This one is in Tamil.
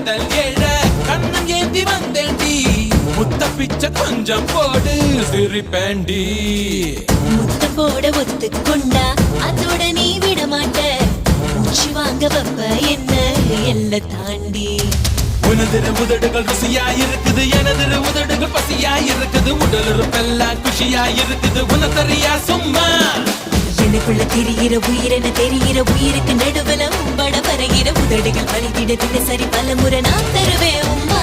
காதல் ஏழ கண்ணம் ஏந்தி வந்தேண்டி முத்த பிச்சை கொஞ்சம் போடு சிரிப்பேண்டி முத்த போட ஒத்துக்கொண்டா அதோட நீ விட மாட்ட மூச்சு வாங்க வப்ப என்ன எல்ல தாண்டி உனதிரு உதடுகள் ருசியா இருக்குது எனதிரு உதடுகள் பசியா இருக்குது உடல் இருப்பெல்லாம் குஷியா இருக்குது உனதறியா சும்மா எனக்குள்ள தெரிகிற உயிரென தெரிகிற உயிருக்கு நடுவுல உம்பட வரைகிற உதடுகள் வலித்திட தினசரி பல முறை நான் தருவேன் உம்மா